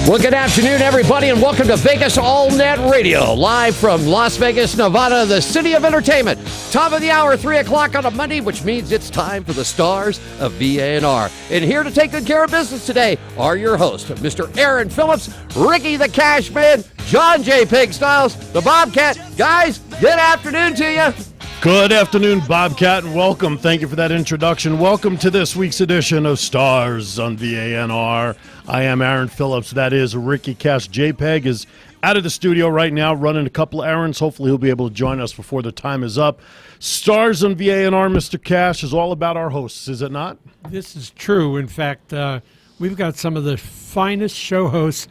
Well, good afternoon, everybody, and welcome to Vegas All Net Radio, live from Las Vegas, Nevada, the city of entertainment. Top of the hour, 3 o'clock on a Monday, which means it's time for the stars of VANR. And here to take good care of business today are your hosts, Mr. Aaron Phillips, Ricky the Cashman, John J. Pig Styles, the Bobcat. Guys, good afternoon to you. Good afternoon, Bobcat, and welcome. Thank you for that introduction. Welcome to this week's edition of Stars on VANR. I am Aaron Phillips. That is Ricky Cash. JPEG is out of the studio right now, running a couple errands. Hopefully he'll be able to join us before the time is up. Stars on VANR, Mr. Cash, is all about our hosts, is it not? This is true. In fact, we've got some of the finest show hosts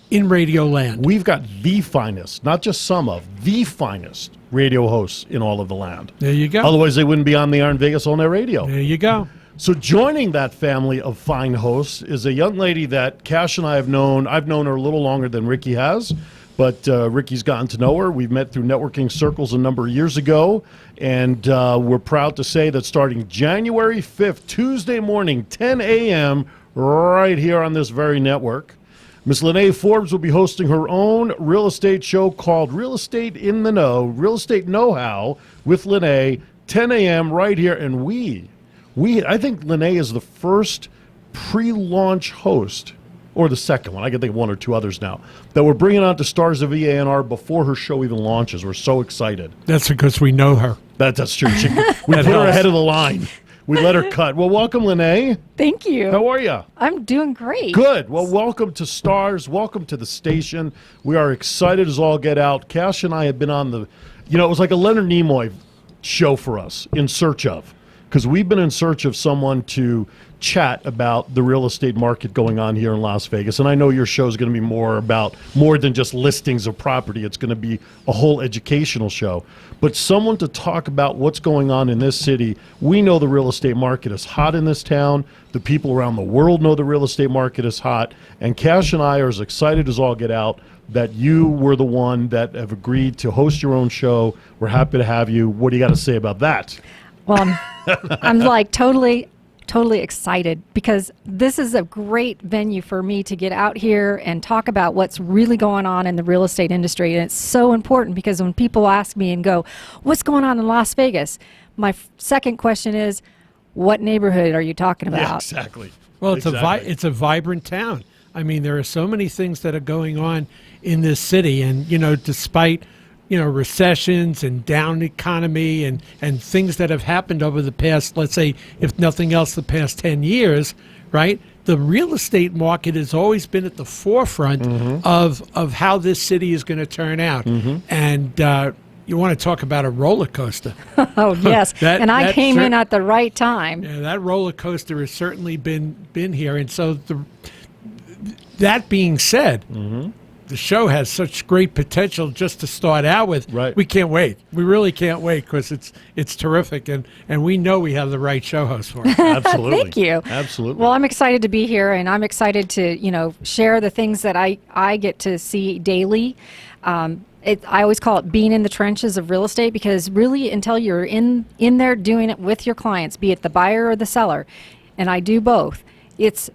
in radio land. We've got the finest, not just some of, the finest radio hosts in all of the land. There you go. Otherwise, they wouldn't be on the Iron Vegas All Night Radio. There you go. So joining that family of fine hosts is a young lady that Cash and I have known. I've known her a little longer than Ricky has, but Ricky's gotten to know her. We've met through networking circles a number of years ago, and we're proud to say that starting January 5th, Tuesday morning, 10 a.m., right here on this very network, Miss Lynaae Forbes will be hosting her own real estate show called Real Estate in the Know, Real Estate Know-How with Lynaae, 10 a.m. right here. And I think Lynaae is the first pre-launch host, or the second one, I can think of one or two others now, that we're bringing on to Stars of VANR before her show even launches. We're so excited. That's because we know her. That's true. We put her ahead of the line. We let her cut. Well, welcome, Lynaae. Thank you. How are you? I'm doing great. Good. Well, welcome to Stars. Welcome to the station. We are excited as all get out. Cash and I have been on it was like a Leonard Nimoy show for us, In Search Of, because we've been in search of someone to chat about the real estate market going on here in Las Vegas. And I know your show is going to be more than just listings of property. It's going to be a whole educational show. But someone to talk about what's going on in this city. We know the real estate market is hot in this town. The people around the world know the real estate market is hot. And Cash and I are as excited as all get out that you were the one that have agreed to host your own show. We're happy to have you. What do you got to say about that? Well, I'm like totally excited because this is a great venue for me to get out here and talk about what's really going on in the real estate industry. And it's so important because when people ask me and go, what's going on in Las Vegas? My second question is, what neighborhood are you talking about? Yeah, exactly. Well, it's a vibrant town. I mean, there are so many things that are going on in this city. And, despite recessions and down economy and things that have happened over the past, let's say, if nothing else, the past 10 years, right? The real estate market has always been at the forefront of how this city is going to turn out. And you want to talk about a roller coaster. Oh, yes. I came in at the right time. Yeah, that roller coaster has certainly been here. And so that being said, the show has such great potential just to start out with. Right. We can't wait. We really can't wait because it's terrific, and we know we have the right show host for it. Absolutely. Thank you. Absolutely. Well, I'm excited to be here, and I'm excited to share the things that I get to see daily. I always call it being in the trenches of real estate because really until you're in there doing it with your clients, be it the buyer or the seller, and I do both, it's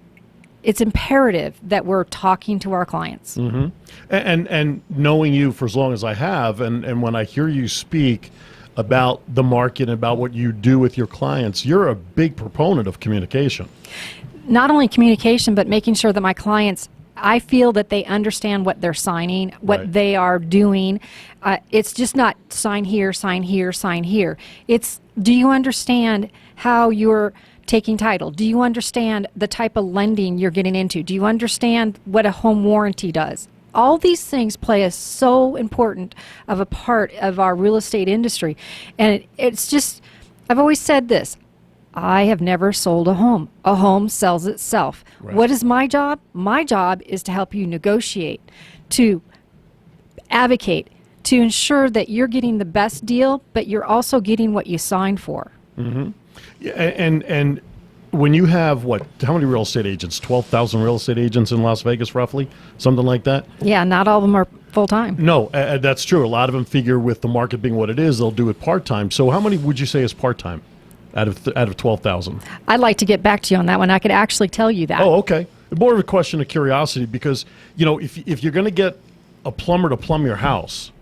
imperative that we're talking to our clients. And knowing you for as long as I have, and when I hear you speak about the market and about what you do with your clients, you're a big proponent of communication. Not only communication, but making sure that my clients, I feel that they understand what they're signing, what they are doing. It's just not sign here, sign here, sign here. It's, do you understand how you're taking title? Do you understand the type of lending you're getting into? Do you understand what a home warranty does? All these things play a so important of a part of our real estate industry. And it's just, I've always said this, I have never sold a home. A home sells itself. Right. What is my job? My job is to help you negotiate, to advocate, to ensure that you're getting the best deal, but you're also getting what you signed for. Yeah, and when you have, how many real estate agents? 12,000 real estate agents in Las Vegas, roughly? Something like that? Yeah, not all of them are full-time. No, that's true. A lot of them figure with the market being what it is, they'll do it part-time. So how many would you say is part-time out of 12,000? I'd like to get back to you on that one. I could actually tell you that. Oh, okay. More of a question of curiosity because, if you're going to get a plumber to plumb your house,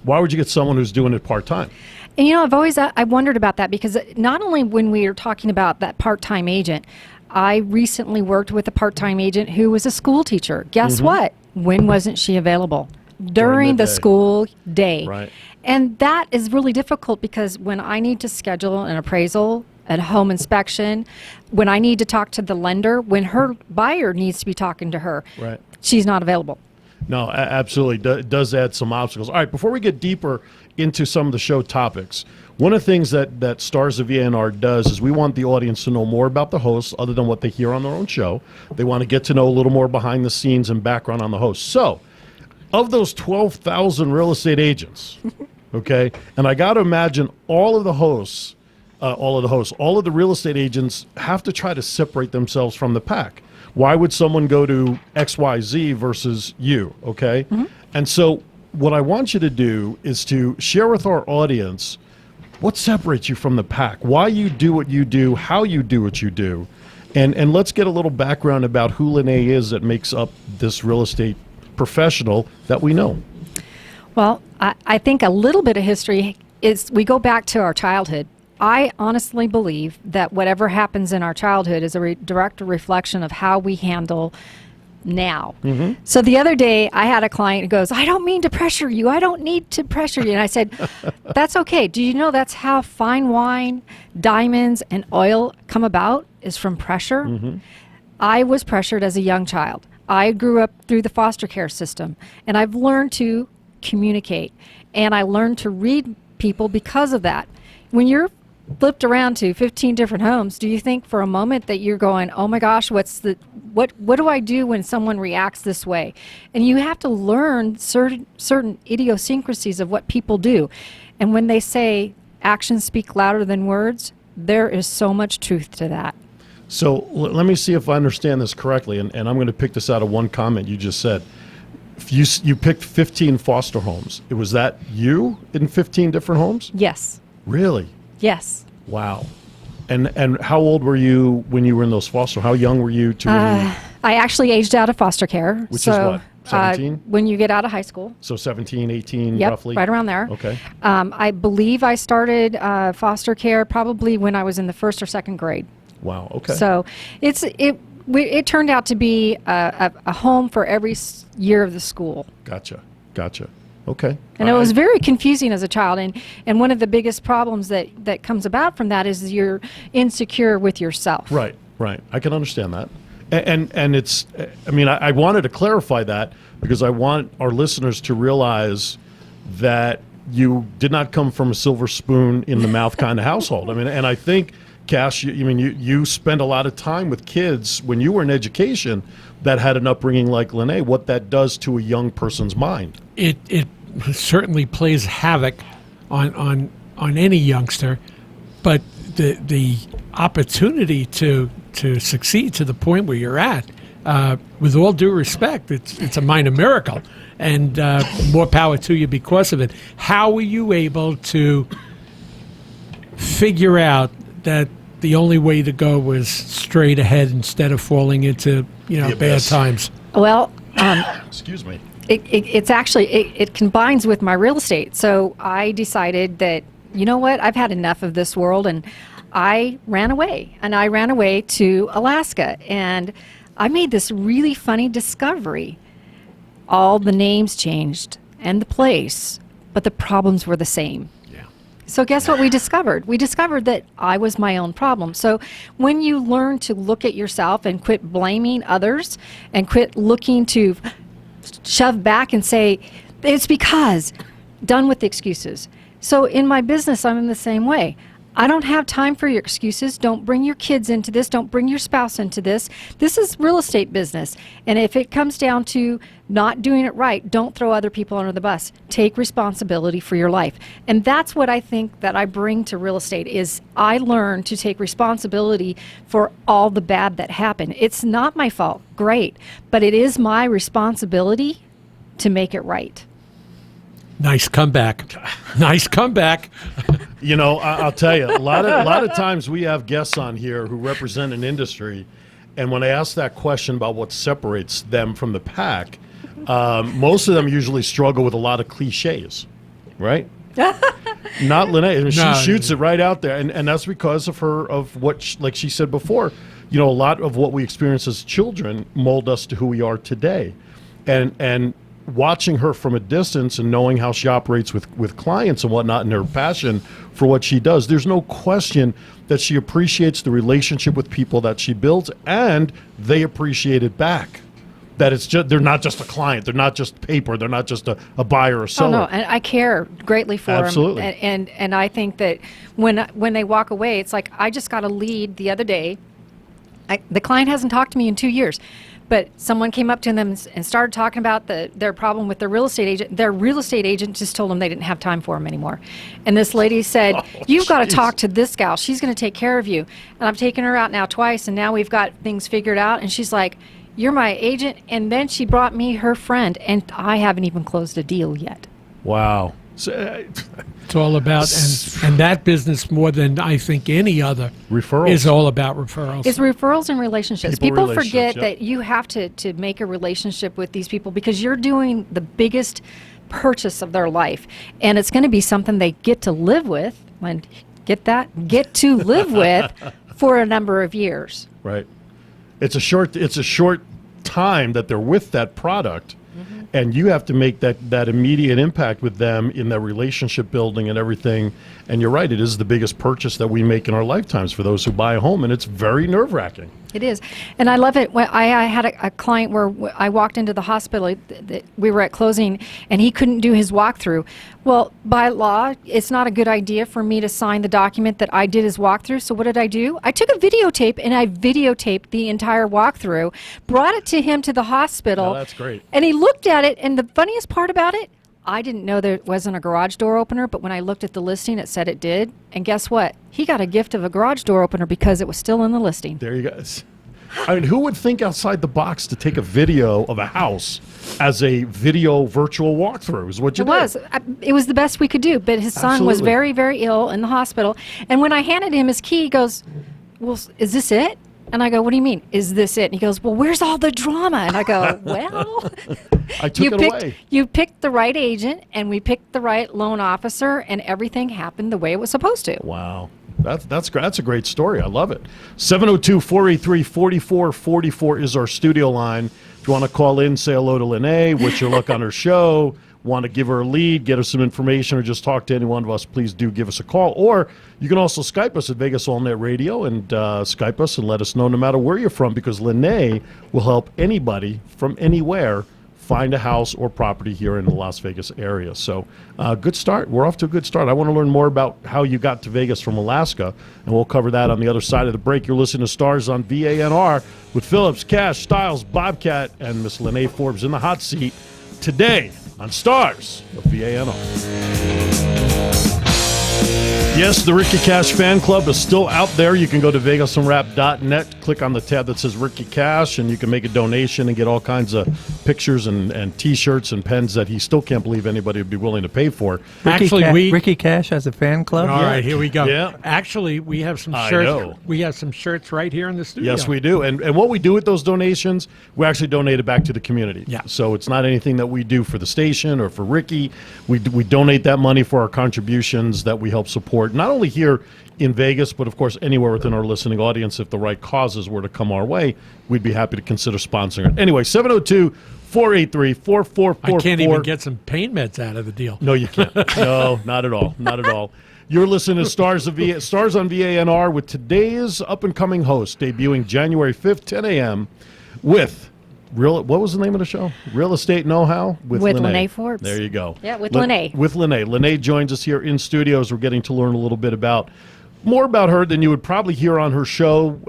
why would you get someone who's doing it part-time? And I've wondered about that because not only when we are talking about that part-time agent, I recently worked with a part-time agent who was a school teacher. Guess what? When wasn't she available? During the school day. Right. And that is really difficult because when I need to schedule an appraisal, a home inspection, when I need to talk to the lender, when her buyer needs to be talking to her, Right. she's not available. No, absolutely. It does add some obstacles. All right, before we get deeper into some of the show topics, one of the things that Stars of VANR does is we want the audience to know more about the hosts other than what they hear on their own show. They want to get to know a little more behind the scenes and background on the host. So, of those 12,000 real estate agents, okay, and I got to imagine all of the real estate agents have to try to separate themselves from the pack. Why would someone go to XYZ versus you, okay? And so what I want you to do is to share with our audience what separates you from the pack, why you do what you do, how you do what you do, and let's get a little background about who Lynaae is that makes up this real estate professional that we know. Well, I think a little bit of history is we go back to our childhood. I honestly believe that whatever happens in our childhood is a direct reflection of how we handle now. So the other day I had a client who goes, I don't mean to pressure you. I don't need to pressure you. And I said, that's okay. Do you know that's how fine wine, diamonds, and oil come about is from pressure? I was pressured as a young child. I grew up through the foster care system, and I've learned to communicate, and I learned to read people because of that. When you're flipped around to 15 different homes, do you think for a moment that you're going, oh my gosh, what do I do when someone reacts this way? And you have to learn certain idiosyncrasies of what people do. And when they say actions speak louder than words, there is so much truth to that. So let me see if I understand this correctly, and I'm going to pick this out of one comment you just said. If you picked 15 foster homes. Was that you in 15 different homes? Yes. Really? Yes. Wow. And how old were you when you were in those foster? How young were you to I actually aged out of foster care. Which is what, 17? When you get out of high school. So 17, 18 Yep, roughly? right around there. Okay. I believe I started foster care probably when I was in the first or second grade. Wow, okay. So it turned out to be a home for every year of the school. Gotcha. Okay. And it was very confusing as a child. And one of the biggest problems that comes about from that is you're insecure with yourself. Right. I can understand that. And it's, I mean, I wanted to clarify that because I want our listeners to realize that you did not come from a silver spoon in the mouth kind of household. I mean, and I think, Cash, you spend a lot of time with kids when you were in education that had an upbringing like Lynaae, what that does to a young person's mind. It certainly plays havoc on any youngster, but the opportunity to succeed to the point where you're at, with all due respect, it's a minor miracle, and more power to you because of it. How were you able to figure out that the only way to go was straight ahead instead of falling into bad times? Well, excuse me. It's actually it combines with my real estate. So I decided that I've had enough of this world, and I ran away. And I ran away to Alaska, and I made this really funny discovery. All the names changed and the place, but the problems were the same. So guess what we discovered? We discovered that I was my own problem. So when you learn to look at yourself and quit blaming others and quit looking to shove back and say, it's because, done with the excuses. So in my business, I'm in the same way. I don't have time for your excuses. Don't bring your kids into this. Don't bring your spouse into this. This is real estate business. And if it comes down to not doing it right, don't throw other people under the bus. Take responsibility for your life. And that's what I think that I bring to real estate is I learned to take responsibility for all the bad that happened. It's not my fault. Great. But it is my responsibility to make it right. Nice comeback. Nice comeback. I'll tell you, a lot of times we have guests on here who represent an industry, And when I ask that question about what separates them from the pack, most of them usually struggle with a lot of cliches, right? Not Lynaae. I mean, No. she shoots it right out there, and that's because of what, like she said before, a lot of what we experience as children mold us to who we are today, and watching her from a distance and knowing how she operates with clients and whatnot, and her passion for what she does, there's no question that she appreciates the relationship with people that she builds, and they appreciate it back. That it's just, they're not just a client, they're not just paper, they're not just a buyer or seller. Oh no, and I care greatly for Absolutely. them. And I think that when they walk away, it's like I just got a lead the other day. The client hasn't talked to me in 2 years, but someone came up to them and started talking about their problem with their real estate agent. Their real estate agent just told them they didn't have time for them anymore. And this lady said, "You've got to talk to this gal. She's going to take care of you." And I've taken her out now twice, and now we've got things figured out. And she's like, "You're my agent." And then she brought me her friend, and I haven't even closed a deal yet. Wow. It's all about, and that business more than I think any other Referrals. is all about referrals. It's referrals and relationships. People People forget relationships, that you have to make a relationship with these people because you're doing the biggest purchase of their life. And it's going to be something they get to live with, and get to live with for a number of years. Right. It's a short time that they're with that product, and you have to make that immediate impact with them in their relationship building and everything. And you're right, it is the biggest purchase that we make in our lifetimes for those who buy a home, and it's very nerve-wracking. It is. And I love it. When I had a client where I walked into the hospital, we were at closing, and he couldn't do his walkthrough. Well, by law, it's not a good idea for me to sign the document that I did his walkthrough. So what did I do? I took a videotape, and I videotaped the entire walkthrough, brought it to him to the hospital. Oh, that's great. And he looked at it, and the funniest part about it, I didn't know there wasn't a garage door opener, but when I looked at the listing, it said it did. And guess what? He got a gift of a garage door opener because it was still in the listing. There you go. I mean, who would think outside the box to take a video of a house as a video virtual walkthrough is what you did. It was the best we could do, but his son was Absolutely. very, very ill in the hospital. And when I handed him his key, he goes, "Well, is this it?" And I go, "What do you mean, is this it?" And he goes, "Well, where's all the drama?" And I go, "Well, I took it away. you picked the right agent, and we picked the right loan officer, and everything happened the way it was supposed to." Wow. That's great. That's a great story. I love it. 702-483-4444 is our studio line. If you want to call in, say hello to Lynaae, what's your look on her show, want to give her a lead, get her some information, or just talk to any one of us, please do give us a call. Or you can also Skype us at Vegas All Net Radio and Skype us and let us know no matter where you're from, because Lynaae will help anybody from anywhere find a house or property here in the Las Vegas area. So good start. We're off to a good start. I want to learn more about how you got to Vegas from Alaska, and we'll cover that on the other side of the break. You're listening to Stars on VANR with Phillips, Cash, Styles, Bobcat, and Miss Lynaae Forbes in the hot seat today on Stars of VANR. Yes, the Ricky Cash fan club is still out there. You can go to vegasandwrap.net, click on the tab that says Ricky Cash, and you can make a donation and get all kinds of pictures and T-shirts and pens that he still can't believe anybody would be willing to pay for. Ricky Cash has a fan club. All right, here we go. Yeah. Actually, we have some I shirts. know. We have some shirts right here in the studio. Yes, we do. And what we do with those donations, we actually donate it back to the community. Yeah. So it's not anything that we do for the station or for Ricky. We donate that money for our contributions that we help support, not only here in Vegas, but of course anywhere within our listening audience. If the right causes were to come our way, we'd be happy to consider sponsoring it. Anyway, 702-483-4444. I can't even get some paint meds out of the deal. No, you can't. No, not at all. Not at all. You're listening to Stars on VANR with today's up-and-coming host, debuting January 5th, 10 a.m. with what was the name of the show? Real Estate Know-How with Lynaae Forbes. There you go. Yeah, with Lynaae. With Lynaae. Lynaae joins us here in studios. We're getting to learn a little bit more about her than you would probably hear on her show,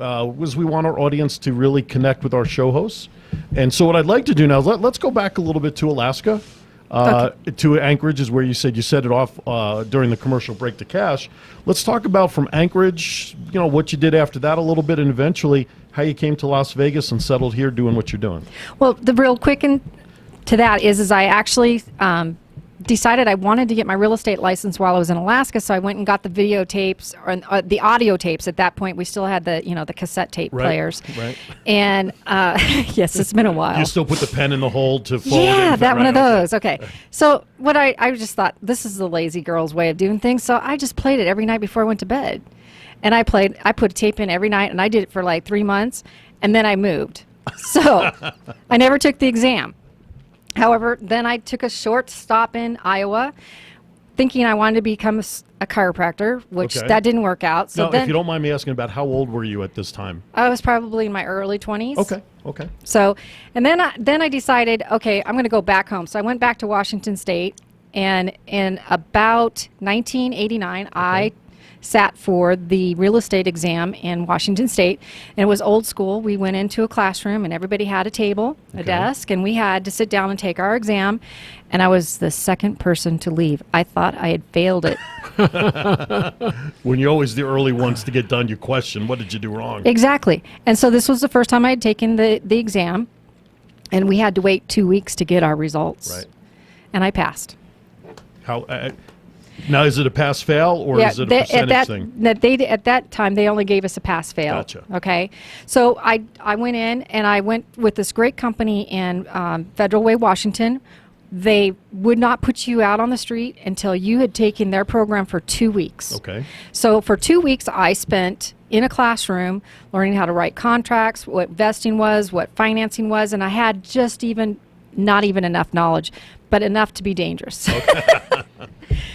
as we want our audience to really connect with our show hosts. And so what I'd like to do now is let's go back a little bit to Alaska. To Anchorage is where you said it off during the commercial break to Cash. Let's talk about from Anchorage, what you did after that a little bit, and eventually how you came to Las Vegas and settled here doing what you're doing. Well, the real quick to that is I actually decided I wanted to get my real estate license while I was in Alaska, so I went and got the videotapes or the audio tapes. At that point, we still had the the cassette tape players. Right. And yes, it's been a while. You still put the pen in the hole to fold it? Yeah, that one of okay. those. Okay. So what I just thought, this is the lazy girl's way of doing things. So I just played it every night before I went to bed. And I put a tape in every night, and I did it for like 3 months, and then I moved. So I never took the exam. However, then I took a short stop in Iowa, thinking I wanted to become a chiropractor, which that didn't work out. So now, then, if you don't mind me asking, about how old were you at this time? I was probably in my early 20s. Okay. So, and then I decided, okay, I'm going to go back home. So I went back to Washington State, and in about 1989, I sat for the real estate exam in Washington State, and it was old school. We went into a classroom, and everybody had a table, a desk, and we had to sit down and take our exam, and I was the second person to leave. I thought I had failed it. When you're always the early ones to get done, you question, what did you do wrong? Exactly. And so this was the first time I had taken the exam, and we had to wait 2 weeks to get our results. Right. And I passed. How? Now, is it a pass-fail, or is it a percentage thing? At that time, they only gave us a pass-fail. Gotcha. Okay. So I went in, and I went with this great company in Federal Way, Washington. They would not put you out on the street until you had taken their program for 2 weeks. Okay. So for 2 weeks, I spent in a classroom learning how to write contracts, what vesting was, what financing was, and I had not even enough knowledge, but enough to be dangerous.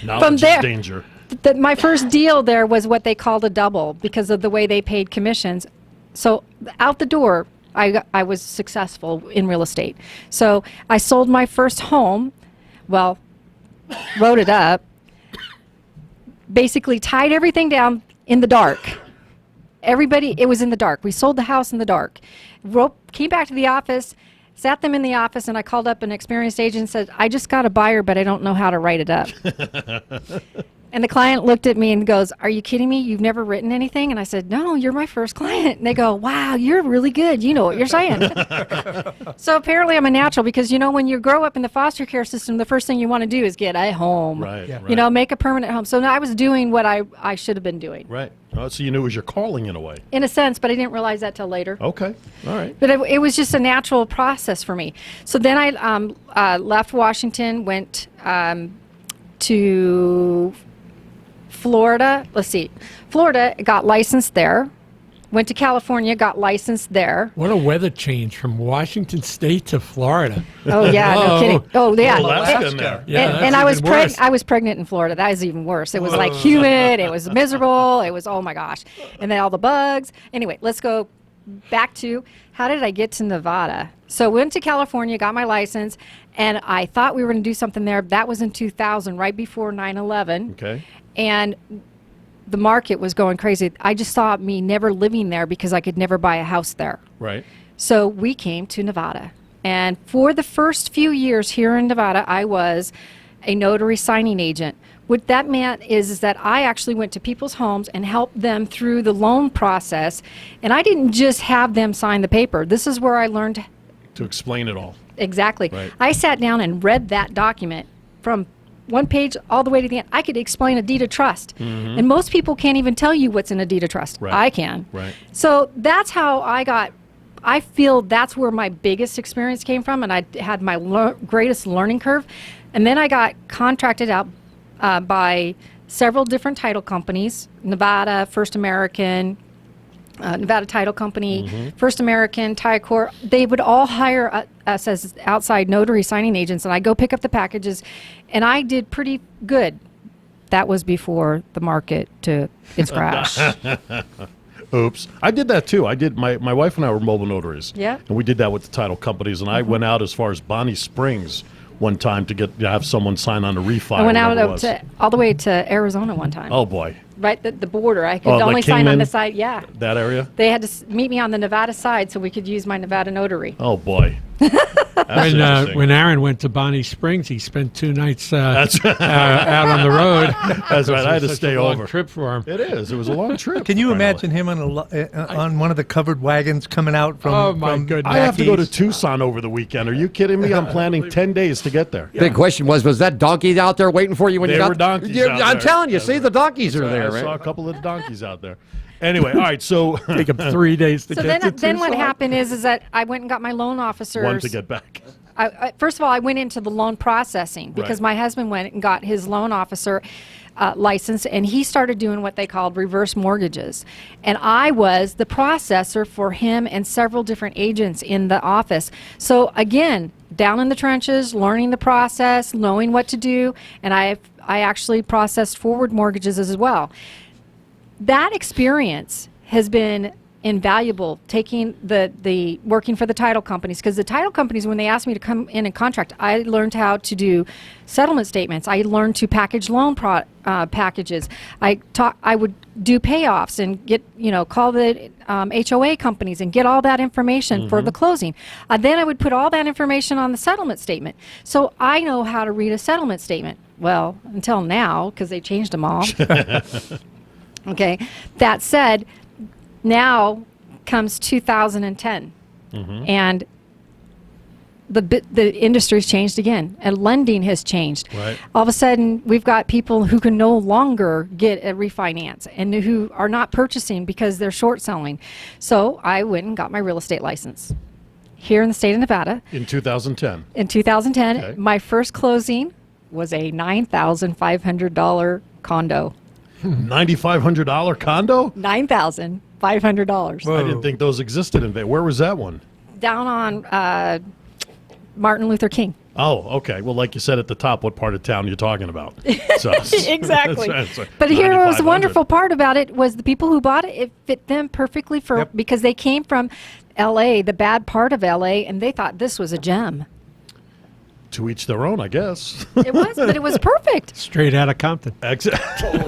Knowledge is danger. My first deal there was what they called a double because of the way they paid commissions. So out the door, I was successful in real estate. So I sold my first home, wrote it up, basically tied everything down in the dark. It was in the dark. We sold the house in the dark. Came back to the office, sat them in the office, and I called up an experienced agent and said, I just got a buyer, but I don't know how to write it up. And the client looked at me and goes, are you kidding me? You've never written anything? And I said, no, you're my first client. And they go, wow, you're really good. You know what you're saying. So apparently I'm a natural because, when you grow up in the foster care system, the first thing you want to do is get a home. Right. Yeah. Make a permanent home. So now I was doing what I should have been doing. Right. Oh, so you knew it was your calling in a way. In a sense, but I didn't realize that till later. Okay. All right. But it was just a natural process for me. So then I left Washington, went to Florida. Let's see. Florida, got licensed there. Went to California, got licensed there. What a weather change from Washington State to Florida. Oh yeah, no kidding. Oh yeah. Alaska in there. Yeah, and I was pregnant in Florida. That was even worse. It was like humid. It was miserable. It was, oh my gosh. And then all the bugs. Anyway, let's go back to how did I get to Nevada? So went to California, got my license, and I thought we were going to do something there. That was in 2000, right before 9/11. Okay. And the market was going crazy. I just saw me never living there because I could never buy a house there. Right. So we came to Nevada. And for the first few years here in Nevada, I was a notary signing agent. What that meant is that I actually went to people's homes and helped them through the loan process. And I didn't just have them sign the paper. This is where I learned To explain it all. exactly. Right. I sat down and read that document from one page all the way to the end. I could explain a deed of trust. Mm-hmm. And most people can't even tell you what's in a deed of trust. Right. I can. Right. So that's how I feel that's where my biggest experience came from, and I had my greatest learning curve. And then I got contracted out by several different title companies, Nevada, First American, Nevada Title Company, First American, Tiacor. They would all hire us as outside notary signing agents, and I go pick up the packages, and I did pretty good. That was before the market took its crash. Oops. I did that too. My wife and I were mobile notaries. Yeah. And we did that with the title companies, and I went out as far as Bonnie Springs one time to have someone sign on a refi. I went out all the way to Arizona one time. Oh boy. Right, the border. I could like only sign on Kingman? the side. Yeah. That area? They had to meet me on the Nevada side so we could use my Nevada notary. Oh boy. When Aaron went to Bonnie Springs, he spent 2 nights out on the road. That's right. I had to Such stay a long over. trip for him. It is. It was a long trip. Can you imagine him on one of the covered wagons coming out from? Oh, my from goodness. I have to go to Mackey's? Tucson over the weekend. Are you kidding me? I'm planning 10 days to get there. Big question was that donkey out there waiting for you when They you got were donkeys Yeah, out I'm there. telling you, That's see, right. the donkeys are there, I saw a right? couple of donkeys out there. Anyway, all right. So Take him 3 days to So get to then what Tucson. happened is that I went and got my loan officers. one to get back. First of all, I went into the loan processing because Right. my husband went and got his loan officer license, and he started doing what they called reverse mortgages. And I was the processor for him and several different agents in the office. So again, down in the trenches, learning the process, knowing what to do, and I actually processed forward mortgages as well. That experience has been invaluable, taking the working for the title companies, because the title companies, when they asked me to come in and contract, I learned how to do settlement statements. I learned to package loan packages. I would do payoffs and get, call the HOA companies and get all that information for the closing. Then I would put all that information on the settlement statement. So I know how to read a settlement statement. Well, until now, because they changed them all. Okay. That said, now comes 2010, and the industry's changed again, and lending has changed. Right. All of a sudden, we've got people who can no longer get a refinance and who are not purchasing because they're short selling. So I went and got my real estate license here in the state of Nevada In 2010. in 2010. Okay. My first closing was a $9,500 condo. $9,500 condo? $9,500 I didn't think those existed in Vegas. Where was that one? down on Martin Luther King. Oh, okay. Well, like you said at the top, what part of town you're talking about. So, Exactly. that's right. But here was the 9,500. wonderful part about it was the people who bought it, it fit them perfectly because they came from LA, the bad part of LA, and they thought this was a gem. To each their own, I guess. It was, but it was perfect. Straight out of Compton. Exactly.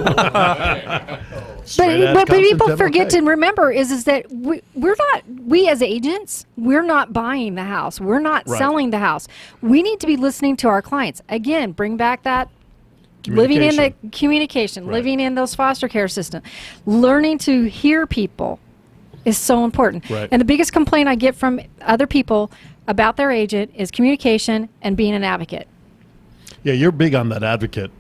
But what people forget to remember is that we as agents, we're not buying the house. We're not Right. selling the house. We need to be listening to our clients. Again, bring back that living in the communication, Right. living in those foster care systems, learning to hear people is so important. Right. And the biggest complaint I get from other people about their agent is communication and being an advocate. Yeah, you're big on that advocate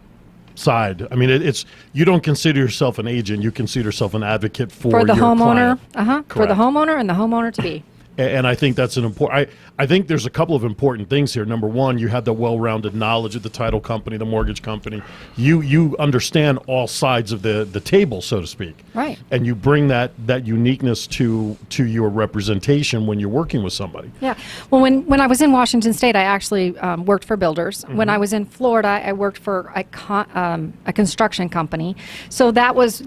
side. I mean, it's you don't consider yourself an agent. You consider yourself an advocate for the your homeowner, client. for the Correct. homeowner and the homeowner to be. And I think that's an important. I think there's a couple of important things here. Number one, you have the well-rounded knowledge of the title company, the mortgage company. You understand all sides of the table, so to speak. Right. And you bring that uniqueness to your representation when you're working with somebody. Yeah. Well, when I was in Washington State, I actually worked for builders. When I was in Florida, I worked for a construction company. So that was,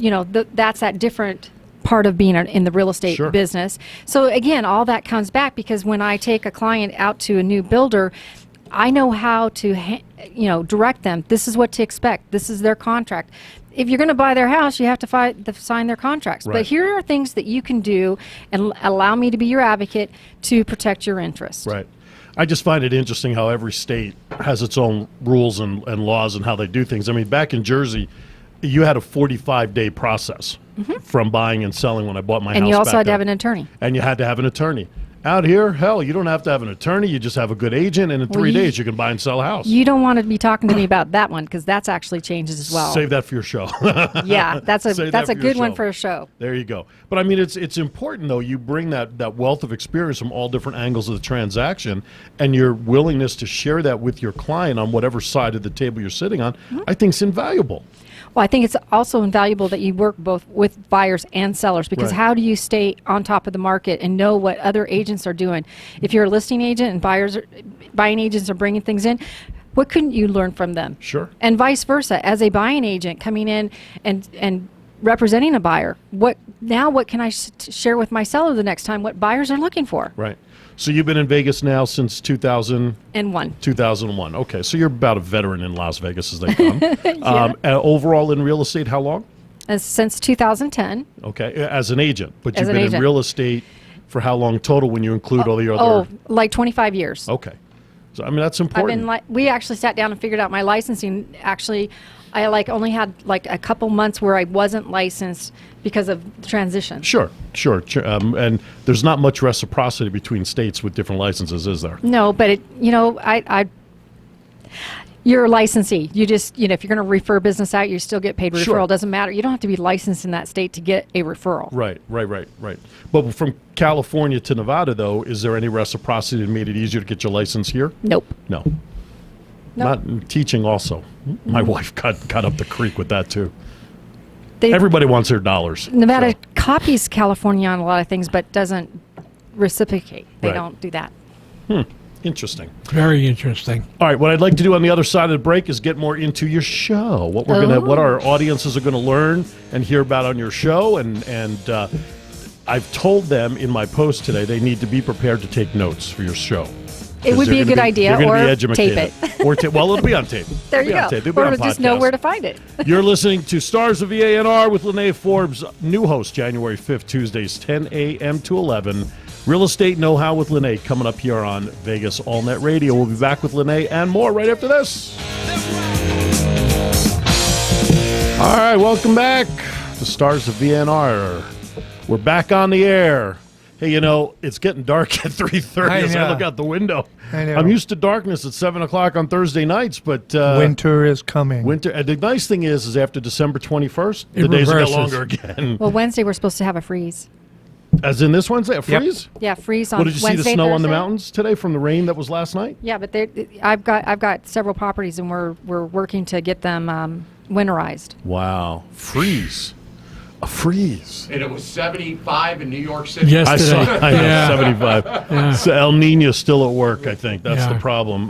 that's that different part of being in the real estate Sure. business. So again, all that comes back because when I take a client out to a new builder, I know how to, direct them. This is what to expect. This is their contract. If you're going to buy their house, you have to sign their contracts. Right. But here are things that you can do and allow me to be your advocate to protect your interests. Right. I just find it interesting how every state has its own rules and laws and how they do things. I mean, back in Jersey, you had a 45-day process from buying and selling when I bought my house. And you also back had to then. have an attorney. And you had to have an attorney. Out here, hell, you don't have to have an attorney. You just have a good agent, and in 3 days, you can buy and sell a house. You don't want to be talking to me about that one because that's actually changes as well. Save that for your show. Yeah, that's Save a that for your good one show. for a show. There you go. But I mean, it's important though. You bring that wealth of experience from all different angles of the transaction, and your willingness to share that with your client on whatever side of the table you're sitting on. I think is invaluable. Well, I think it's also invaluable that you work both with buyers and sellers because Right. how do you stay on top of the market and know what other agents are doing? If you're a listing agent and buying agents are bringing things in, what couldn't you learn from them? Sure. And vice versa, as a buying agent coming in and representing a buyer, what can I share with my seller the next time? What buyers are looking for? Right. So you've been in Vegas now since 2000. And one. 2001. Okay, so you're about a veteran in Las Vegas as they come. And overall in real estate, how long? Since 2010. Okay, as an agent, but As you've an been in agent. real estate For how long total when you include all the other? Oh, like 25 years. Okay. So, I mean, that's I've important. been we actually sat down and figured out my licensing. Actually, I only had like a couple months where I wasn't licensed because of the transition. Sure. And there's not much reciprocity between states with different licenses, is there? No, but you're a licensee. You just, if you're going to refer business out, you still get paid referral. Sure. Doesn't matter. You don't have to be licensed in that state to get a referral. Right. But from California to Nevada, though, is there any reciprocity that made it easier to get your license here? Nope. No. Nope. Not teaching also. My wife got up the creek with that, too. They, Everybody wants their dollars. Nevada so. copies California on a lot of things, but doesn't reciprocate. They Right. don't do that. Interesting. Very interesting. All right, what I'd like to do on the other side of the break is get more into your show. What our audiences are gonna learn and hear about on your show, and I've told them in my post today they need to be prepared to take notes for your show. It would be a good idea, they're or gonna be tape educated. it. Well, it'll be on tape. There It'll you be on go. tape. It'll be Or on just know podcast. where to find it. You're listening to Stars of VANR with Lynaae Forbes, new host, January 5th, Tuesdays, 10 a.m. to 11. Real Estate Know-How with Lynaae coming up here on Vegas All Net Radio. We'll be back with Lynaae and more right after this. All right, welcome back to Stars of VNR. We're back on the air. Hey, it's getting dark at 3:30 as I look out the window. I know. I'm used to darkness at 7 o'clock on Thursday nights, but... winter is coming. Winter. The nice thing is after December 21st, It the days will get reverses. longer again. Well, Wednesday we're supposed to have a freeze. As in this Wednesday, a freeze? Yeah, freeze on What, did you Wednesday, see the snow on the Thursday? mountains today from the rain that was last night? Yeah, but I've got several properties, and we're working to get them winterized. Wow. Freeze. A freeze. And it was 75 in New York City. Yesterday. I know, Yeah. 75. Yeah. So El Nino's still at work, I think. That's the Yeah. problem.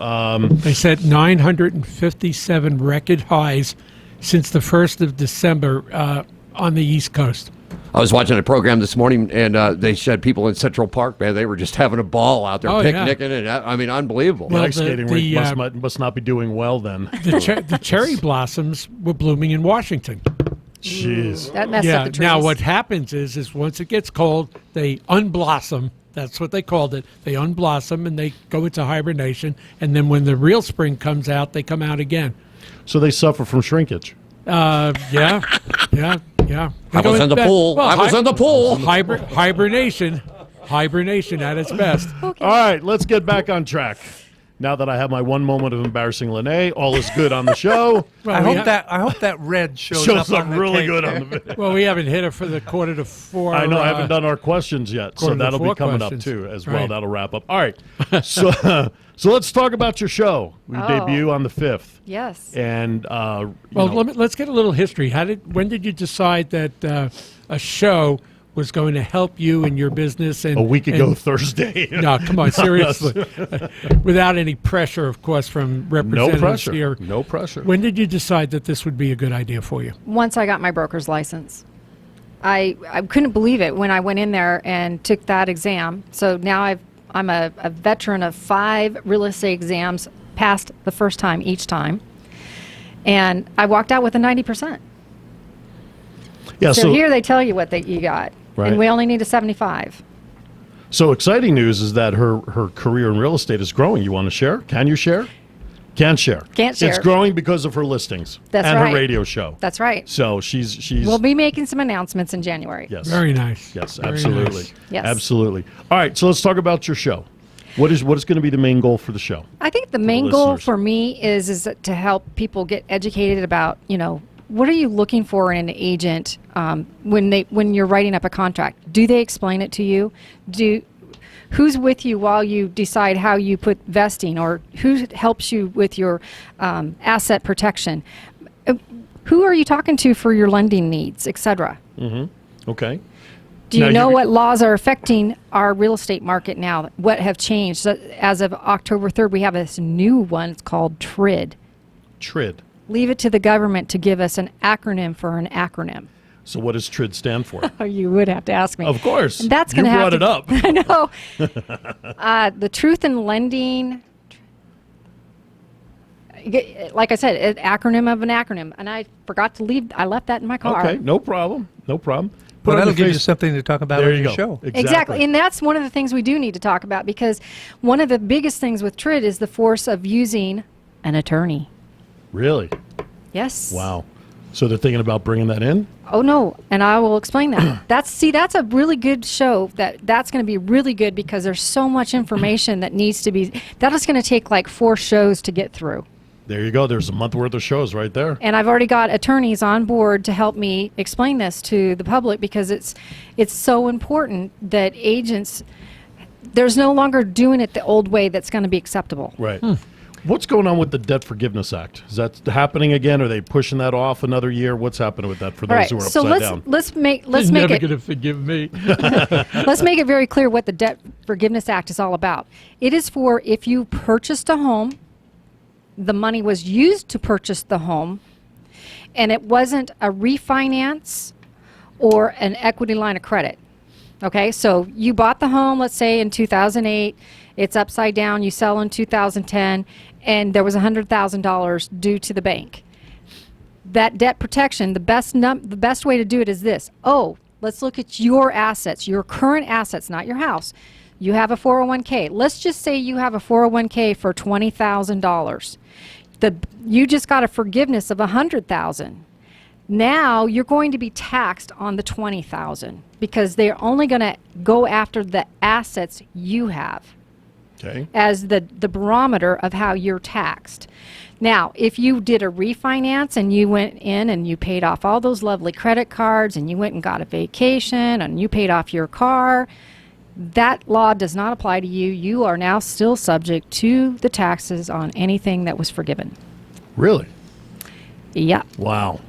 They set 957 record highs since the 1st of December on the East Coast. I was watching a program this morning, and they said people in Central Park, man, they were just having a ball out there, Oh, yeah. picnicking, and I mean, unbelievable. Well, the ice skating rink the, must not be doing well then. The cherry blossoms were blooming in Washington. Jeez. That messed up the trees. Now what happens is once it gets cold, they unblossom. That's what they called it. They unblossom and they go into hibernation. And then when the real spring comes out, they come out again. So they suffer from shrinkage. Yeah. I was in the pool. I was in the pool. Hibernation at its best. All right, let's get back on track. Now that I have my one moment of embarrassing Lynaae, all is good on the show. Well, I hope that red shows up on the really tape. good on the video. Well, we haven't hit it for the 3:45. I know I haven't done our questions yet, so quarter to that'll be four coming questions. up too as well. Right. That'll wrap up. All right, so let's talk about your show. We debut on the 5th, Yes. and let's get a little history. When did you decide that a show was going to help you in your business? And a week ago Thursday. No, come on, seriously. Without any pressure, of course, from No representatives pressure. here. No pressure. When did you decide that this would be a good idea for you? Once I got my broker's license. I couldn't believe it when I went in there and took that exam. So now I'm a veteran of 5 real estate exams, passed the first time each time. And I walked out with a 90%. Yeah. So here they tell you what you got. Right. And we only need a 75. So exciting news is that her career in real estate is growing. You want to share? Can you share? Can't share. Can't share. It's growing because of her listings That's and right. her radio show. That's right. So she's We'll be making some announcements in January. yes. Very nice. Yes, Very absolutely. nice. Yes. Absolutely. All right, so let's talk about your show. What is going to be the main goal for the show? I think the main goal listeners. for me is to help people get educated about, what are you looking for in an agent when you're writing up a contract? Do they explain it to you? Who's with you while you decide how you put vesting, or who helps you with your asset protection? Who are you talking to for your lending needs, et cetera? Okay. Do you Now, know what laws are affecting our real estate market now? What have changed? So as of October 3rd, we have this new one. It's called TRID. TRID. Leave it to the government to give us an acronym for an acronym. So what does TRID stand for? Oh, you would have to ask me. Of course. And that's You going to have brought to. it up. I know. The truth in lending. Like I said, an acronym of an acronym, and I forgot to leave. I left that in my car. Okay, no problem. No problem. put Well, on that'll your give you face- something to talk about There on you your go. show. Exactly. And that's one of the things we do need to talk about, because one of the biggest things with TRID is the force of using an attorney. Really? Yes. Wow. So they're thinking about bringing that in? Oh no, and I will explain that. That's a really good show. That's going to be really good because there's so much information that needs to be. That is going to take like 4 shows to get through. There you go. There's a month worth of shows right there. And I've already got attorneys on board to help me explain this to the public, because it's so important that agents, there's no longer doing it the old way that's going to be acceptable. Right. What's going on with the Debt Forgiveness Act? Is that happening again? Are they pushing that off another year? What's happening with that for All those right, who are so upside down? let's make He's never it going to forgive me. let's make it very clear what the Debt Forgiveness Act is all about. It is for if you purchased a home, the money was used to purchase the home, and it wasn't a refinance or an equity line of credit. Okay, so you bought the home, let's say in 2008, it's upside down, you sell in 2010, and there was $100,000 due to the bank. That debt protection, the best way to do it is this. Oh, let's look at your assets, your current assets, not your house. You have a 401k. Let's just say you have a 401k for $20,000. You just got a forgiveness of $100,000. Now you're going to be taxed on the $20,000 because they're only going to go after the assets you have Okay. as the barometer of how you're taxed. Now, if you did a refinance and you went in and you paid off all those lovely credit cards and you went and got a vacation and you paid off your car, that law does not apply to you. You are now still subject to the taxes on anything that was forgiven. Really? Yeah. Wow.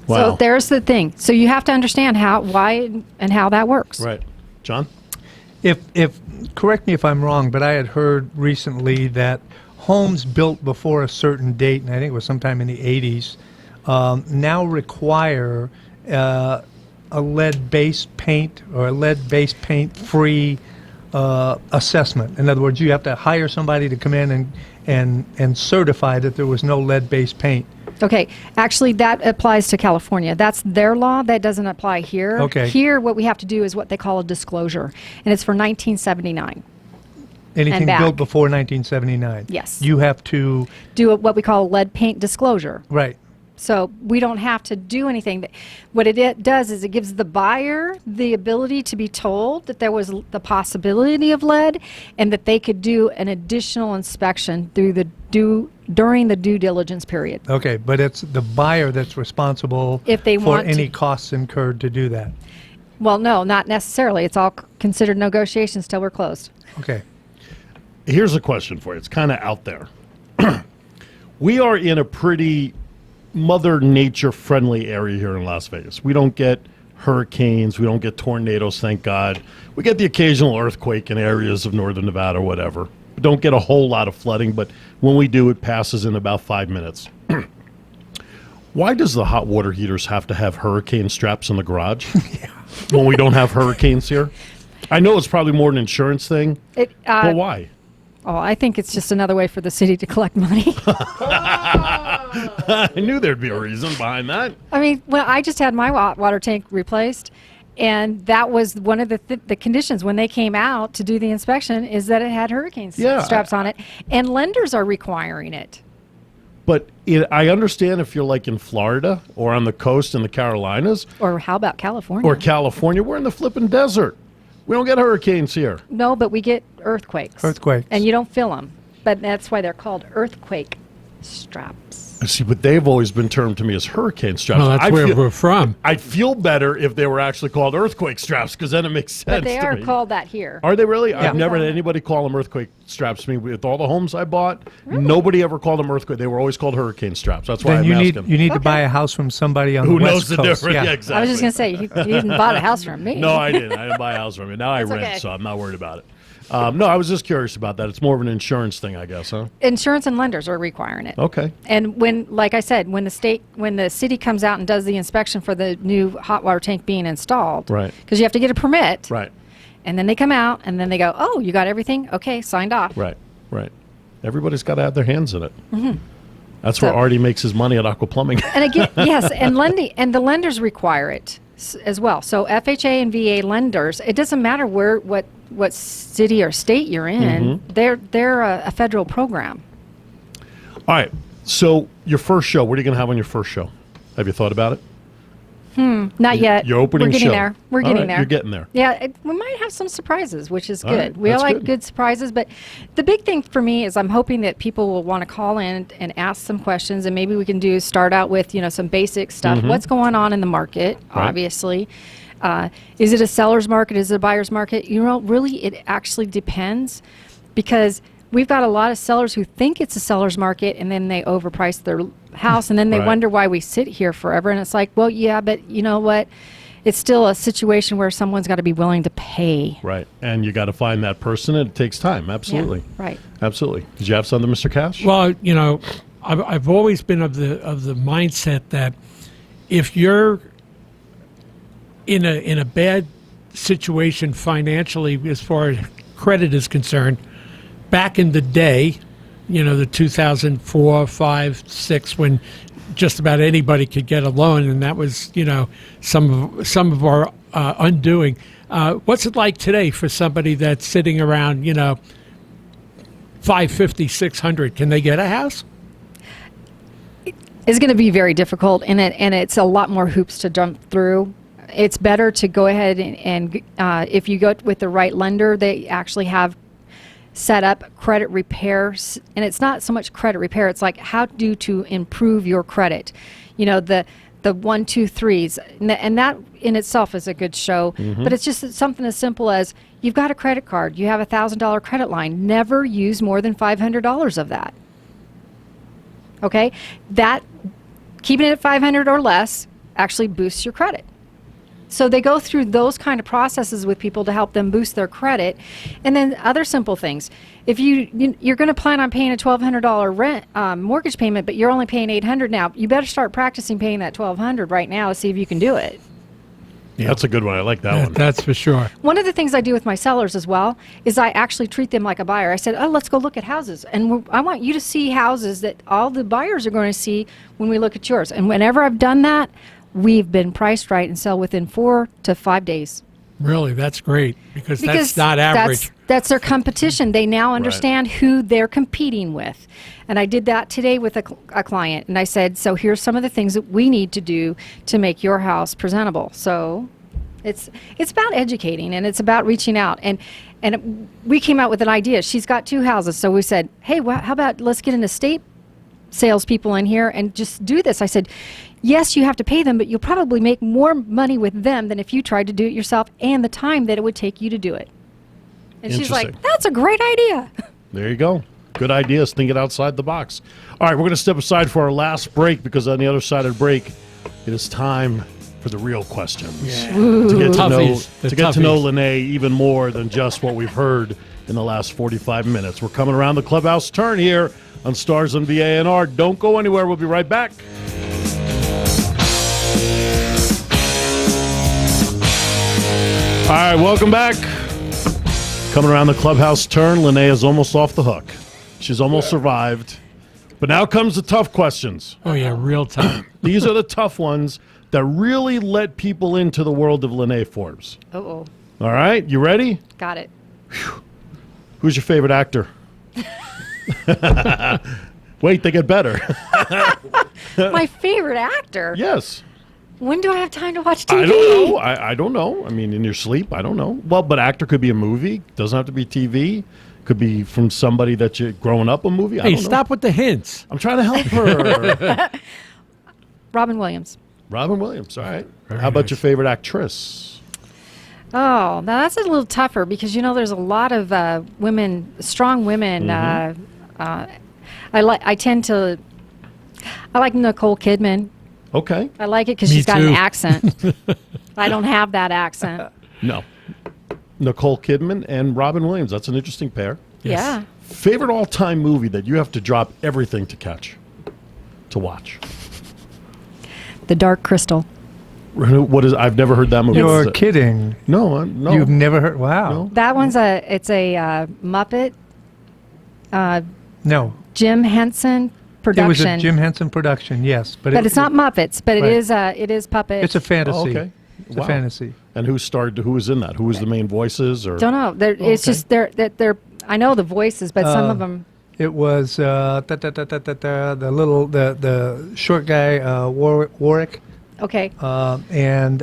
So there's the thing. So you have to understand why and how that works. Right. John? If correct me if I'm wrong, but I had heard recently that homes built before a certain date, and I think it was sometime in the 80s, now require a lead-based paint or a lead-based paint-free assessment. In other words, you have to hire somebody to come in and certify that there was no lead-based paint. Okay, actually that applies to California. That's their law. That doesn't apply here. Okay. Here what we have to do is what they call a disclosure, and it's for 1979. Anything back. built before 1979. Yes. You have to, Do what we call a lead paint disclosure. right. So we don't have to do anything. What it does is it gives the buyer the ability to be told that there was the possibility of lead and that they could do an additional inspection during the due diligence period. Okay, but it's the buyer that's responsible If they for want any to. costs incurred to do that. Well, no, not necessarily. It's all considered negotiations till we're closed. Okay. Here's a question for you. It's kind of out there. We are in a pretty Mother Nature friendly area here in Las Vegas. We don't get hurricanes. We don't get tornadoes, thank God. We get the occasional earthquake in areas of northern Nevada or whatever. We don't get a whole lot of flooding, but when we do, it passes in about 5 minutes. Why does the hot water heaters have to have hurricane straps in the garage when we don't have hurricanes here? I know it's probably more an insurance thing, but why? Oh, I think it's just another way for the city to collect money. I knew there'd be a reason behind that. I mean, well, I just had my water tank replaced, and that was one of the conditions when they came out to do the inspection is that it had hurricane straps on it, and lenders are requiring it. But I understand if you're like in Florida or on the coast in the Carolinas Or how about California? or California, we're in the flipping desert. We don't get hurricanes here. No, but we get earthquakes. Earthquakes. And you don't feel them. But that's why they're called earthquake straps. See, but they've always been termed to me as hurricane straps. Well, that's where we're from. I'd feel better if they were actually called earthquake straps because then it makes sense But they to are me. called that here. Are they really? I've Yeah. never had anybody call them earthquake straps to me. With all the homes I bought, nobody ever called them earthquake. They were always called hurricane straps. That's why Then I'm you need asking. you need to buy a house from somebody on Who the knows West the Coast. difference? Yeah. Yeah, exactly. I was just going to say, you didn't buy a house from me. No, I didn't. I didn't buy a house from you. Now I That's rent, okay. so I'm not worried about it. No, I was just curious about that. It's more of an insurance thing, I guess, huh? Insurance and lenders are requiring it. Okay. And when, like I said, when the city comes out and does the inspection for the new hot water tank being installed, Right. Because you have to get a permit, Right, and then they come out and then they go, oh, you got everything? Okay, signed off. right, right. Everybody's got to have their hands in it. That's where So- Artie makes his money at Aqua Plumbing. And again, yes, and the lenders require it. as well. So FHA and VA lenders, it doesn't matter what city or state you're in. They're a federal program. All right. So your first show, what are you going to have on your first show? Have you thought about it? Not yet. Your opening We're getting show. there. We're All getting right, there. You're getting there. Yeah, we might have some surprises, which is All good. right, We all that's like good. good surprises, but the big thing for me is I'm hoping that people will want to call in and ask some questions, and maybe we can start out with some basic stuff. What's going on in the market? Right. Obviously, is it a seller's market? Is it a buyer's market? Really, it actually depends, because we've got a lot of sellers who think it's a seller's market, and then they overprice their house, and then they Right. wonder why we sit here forever. And it's like, well, yeah, but you know what? It's still a situation where someone's got to be willing to pay. Right. And you got to find that person. It takes time. Absolutely. Yeah, right. Absolutely. Did you have something, Mr. Cash? Well, I've always been of the mindset that if you're in a bad situation financially as far as credit is concerned, back in the day, the 2004, 5, 6, when just about anybody could get a loan, and that was some of our undoing. What's it like today for somebody that's sitting around 550, 600? Can they get a house? It's going to be very difficult, and it's a lot more hoops to jump through. It's better to go ahead and if you go with the right lender, they actually have set up credit repairs, and it's not so much credit repair, it's like how to improve your credit. The 1, 2, 3s, and that in itself is a good show. But it's just something as simple as you've got a credit card, you have a $1,000 credit line, never use more than $500 of that. Okay, that keeping it at 500 or less actually boosts your credit. So they go through those kind of processes with people to help them boost their credit. And then other simple things. If you're going to plan on paying a $1,200 rent mortgage payment, but you're only paying $800 now, you better start practicing paying that $1,200 right now to see if you can do it. Yeah. That's a good one. I like that one. That's for sure. One of the things I do with my sellers as well is I actually treat them like a buyer. I said, let's go look at houses. And I want you to see houses that all the buyers are going to see when we look at yours. And whenever I've done that, we've been priced right and sell within 4 to 5 days. Really, that's great because that's not average. That's their competition. They now understand who they're competing with. And I did that today with a client. And I said, so here's some of the things that we need to do to make your house presentable. So it's about educating, and it's about reaching out. And we came out with an idea. She's got 2 houses. So we said, hey, how about let's get an estate salespeople in here and just do this. I said, yes, you have to pay them, but you'll probably make more money with them than if you tried to do it yourself, and the time that it would take you to do it. And she's like, that's a great idea. There you go. Good ideas. Thinking outside the box. All right, we're going to step aside for our last break, because on the other side of the break, it is time for the real questions. To get to know Lynaae even more than just what we've heard in the last 45 minutes. We're coming around the clubhouse turn here on Stars on VANR. Don't go anywhere. We'll be right back. All right, welcome back. Coming around the clubhouse turn, Lynaae is almost off the hook. She's almost survived. But now comes the tough questions. Oh, yeah, real tough. These are the tough ones that really let people into the world of Lynaae Forbes. Uh-oh. All right, you ready? Got it. Who's your favorite actor? Wait, they get better. My favorite actor? Yes. When do I have time to watch TV? I don't know. I don't know. I mean, in your sleep, I don't know. Well, but actor could be a movie. Doesn't have to be TV. Could be from somebody that you're growing up a movie. I Hey, don't know. stop with the hints. I'm trying to help her. Robin Williams. Robin Williams. All right. Very How about nice. your favorite actress? Oh, now that's a little tougher because, there's a lot of strong women. I like Nicole Kidman. Okay. I like it because Me she's got too. an accent. I don't have that accent. No. Nicole Kidman and Robin Williams. That's an interesting pair. Yes. Yeah. Favorite all-time movie that you have to drop everything to watch? The Dark Crystal. What is? I've never heard that movie. You're What is it? kidding. No, no. You've never heard? Wow. No. That one's a Muppet. No. Jim Henson It was production. a Jim Henson production, yes. but it's not Muppets, but Right. it is puppet. It's a fantasy. Oh, okay. It's a fantasy. And who was in that? Who was the main voices? Or Don't know. It's just they're. I know the voices, but some of them. It was the short guy Warwick. Okay. And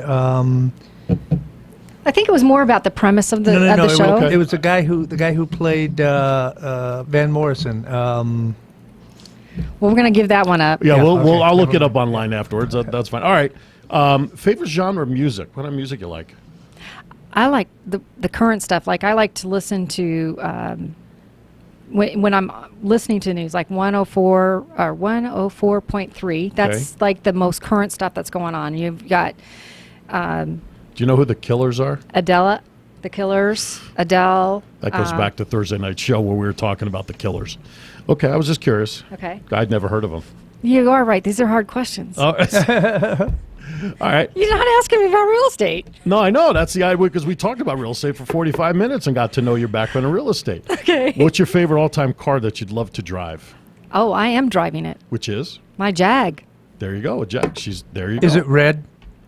I think it was more about the premise of the no, show. It was the guy who played Van Morrison. Well, we're gonna give that one up. Yeah, I'll look it up online afterwards. That's fine. All right. Favorite genre of music? What kind of music you like? I like the current stuff. Like I like to listen to when I'm listening to news, like 104 or 104.3. That's like the most current stuff that's going on. You've got. Do you know who the Killers are? The Killers, Adele. That goes back to Thursday night show where we were talking about the Killers. Okay, I was just curious. Okay. I'd never heard of them. You are right. These are hard questions. Oh. All right. You're not asking me about real estate. No, I know. That's the idea because we talked about real estate for 45 minutes and got to know your background in real estate. Okay. What's your favorite all-time car that you'd love to drive? Oh, I am driving it. Which is? My Jag. There you go, a Jag. There you go. Is it red?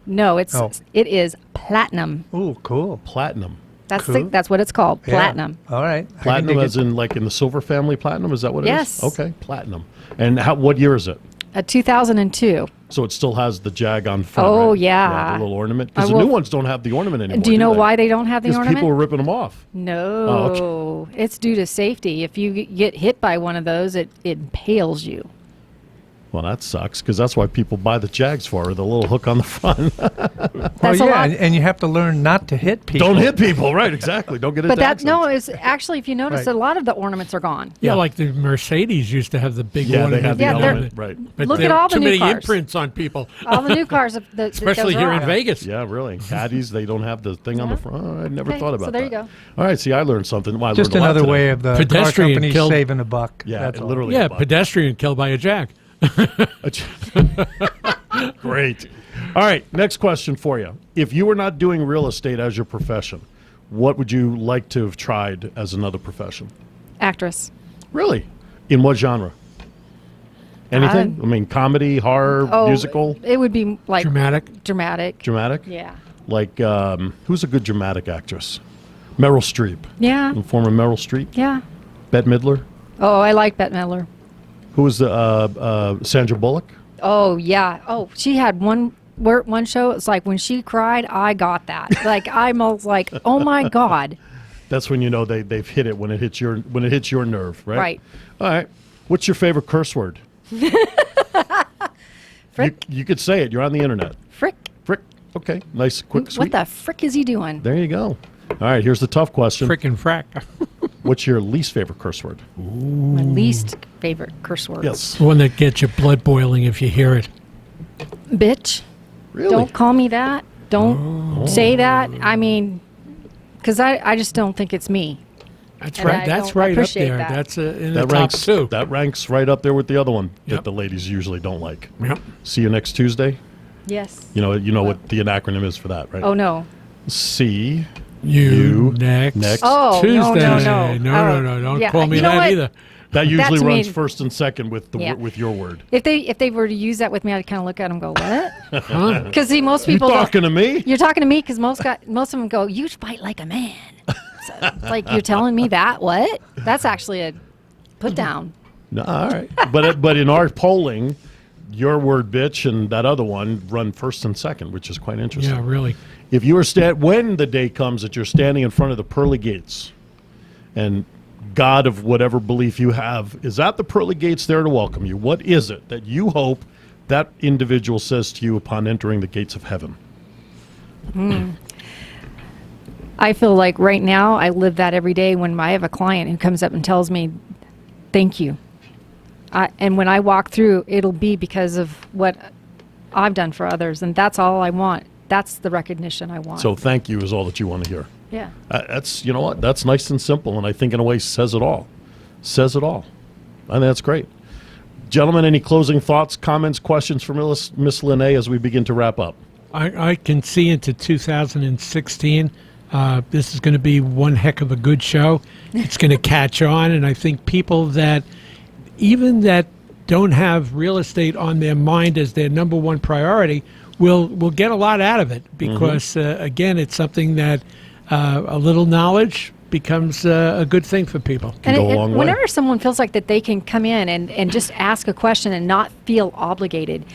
No, it is platinum. Oh, cool. Platinum? That's Cool. that's what it's called. Yeah. Platinum. All right. Platinum as in like in the silver family platinum? Is that what it is? Yes. Okay, platinum. And what year is it? 2002. So it still has the Jag on front, Oh, right? yeah. The little ornament. Because the new ones don't have the ornament anymore. Do you know they? why they don't have the Because ornament? people were ripping them off. No. Oh, It's due to safety. If you get hit by one of those, it impales you. Well, that sucks because that's why people buy the Jags for, the little hook on the front. That's a lot. and you have to learn not to hit people. Don't hit people, right? Exactly. Don't get into But accidents. it's actually, if you notice, Right. a lot of the ornaments are gone. Yeah, like the Mercedes used to have the big Yeah, one. they had the Yeah, they're- element, right? But Look there at all are the too new many cars. imprints on people, All the new cars, especially here in Vegas. Yeah, really. Caddies, they don't have the thing on the Yeah. front. Oh, I never Okay, thought about so there that. you go. All right, see, I learned something. Well, I Just learned a lot another today. way of the car Pedestrian company killed- saving a buck. Yeah, That's all. literally. Yeah, a buck. pedestrian killed by a jack. Great. All right, next question for you. If you were not doing real estate as your profession, what would you like to have tried as another profession? Actress. Really? In what genre? Anything? I mean, comedy, horror, musical, It would be like Dramatic. dramatic? Yeah. Like, who's a good dramatic actress? Meryl Streep. Yeah. The former Meryl Streep. Yeah. Bette Midler. Oh, I like Bette Midler. Who was the Sandra Bullock? Oh, yeah. Oh, she had one show. It's like when she cried, I got that. Like I'm all like, oh my God. That's when you know they've hit it when it hits your nerve, right? Right. All right. What's your favorite curse word? Frick. You could say it. You're on the internet. Frick. Frick. Okay. Nice, quick, sweet. What the frick is he doing? There you go. All right. Here's the tough question. Frickin' frack. What's your least favorite curse word? My least favorite curse word. Yes. The one that gets your blood boiling if you hear it. Bitch. Really? Don't call me that. Don't say that. I mean, because I just don't think it's me. That's And right. I That's don't right up appreciate there. that. That's in the That top ranks. two. That ranks right up there with the other one that Yep. the ladies usually don't like. Yep. See you next Tuesday. Yes. You know what the acronym is for that, right? Oh, no. See You next. Oh, Tuesday. no. No. Don't Yeah, call me you know that what? either. That usually to runs me- first and second with Yeah. with your word. If they were to use that with me, I'd kind of look at them and go, what? Huh? Because see, most You people don't- talking to me? You're talking to me because most of them go, you fight like a man. So, it's like, you're telling me that? What? That's actually a put down. No, all right. But in our polling, your word bitch and that other one run first and second, which is quite interesting. Yeah, really. If you were when the day comes that you're standing in front of the pearly gates, and God of whatever belief you have is at the pearly gates there to welcome you, what is it that you hope that individual says to you upon entering the gates of heaven? I feel like right now I live that every day when I have a client who comes up and tells me, thank you. And when I walk through, it'll be because of what I've done for others. And that's all I want. That's the recognition I want. So thank you is all that you want to hear. yeah. That's, you know what, that's nice and simple, and I think in a way says it all. Says it all. I think that's great. Gentlemen, any closing thoughts, comments, questions for Miss Lynaae as we begin to wrap up? I can see into 2016. This is going to be one heck of a good show. It's going to catch on, and I think people that, even that don't have real estate on their mind as their number one priority will get a lot out of it, because again, it's something that a little knowledge becomes a good thing for people. And go a long way. whenever someone feels like that they can come in and just ask a question and not feel obligated,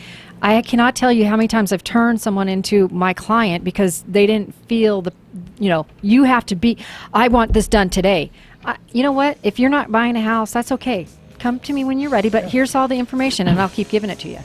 I cannot tell you how many times I've turned someone into my client because they didn't feel you have to be, I want this done today. You know what? If you're not buying a house, that's okay. Come to me when you're ready, but here's all the information and I'll keep giving it to you.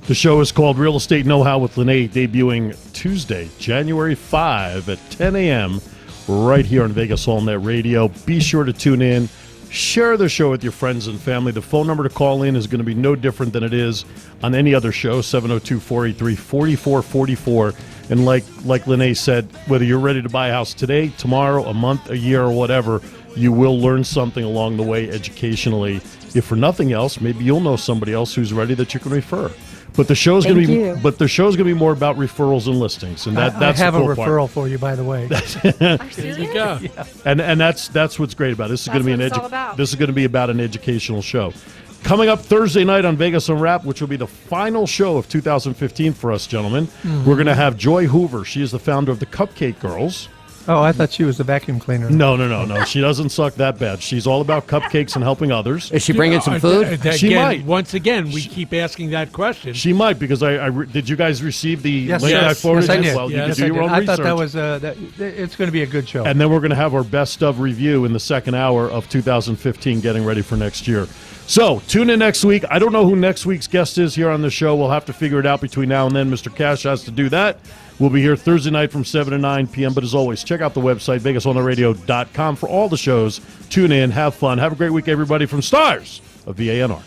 The show is called Real Estate Know-How with Lynaae, debuting Tuesday, January 5 at 10 a.m. right here on Vegas All Net Radio. Be sure to tune in. Share the show with your friends and family. The phone number to call in is going to be no different than it is on any other show, 702-483-4444. And like Lynaae said, whether you're ready to buy a house today, tomorrow, a month, a year, or whatever, you will learn something along the way educationally. If for nothing else, maybe you'll know somebody else who's ready that you can refer. But the show's going to be more about referrals and listings, and that's I have the cool a referral for you, by the way. Are you serious? There you go. And that's what's great about it. This is going to be what it's all about. This is going to be about an educational show. Coming up Thursday night on Vegas Unwrapped, which will be the final show of 2015 for us, gentlemen. We're going to have Joy Hoover. She is the founder of the Cupcake Girls. Oh, I thought she was the vacuum cleaner. No. She doesn't suck that bad. She's all about cupcakes and helping others. Is she bringing some food? She might. Once again, we keep asking that question. She might, because did you guys receive the link I Yes. forwarded? Yes, I you? did. Well, Yes, you can do your own I research. thought that was it's going to be a good show. And then we're going to have our best of review in the second hour of 2015, getting ready for next year. So tune in next week. I don't know who next week's guest is here on the show. We'll have to figure it out between now and then. Mr. Cash has to do that. We'll be here Thursday night from 7 to 9 p.m. But as always, check out the website, VegasOnTheRadio.com, for all the shows. Tune in, have fun. Have a great week, everybody, from Stars of VANR.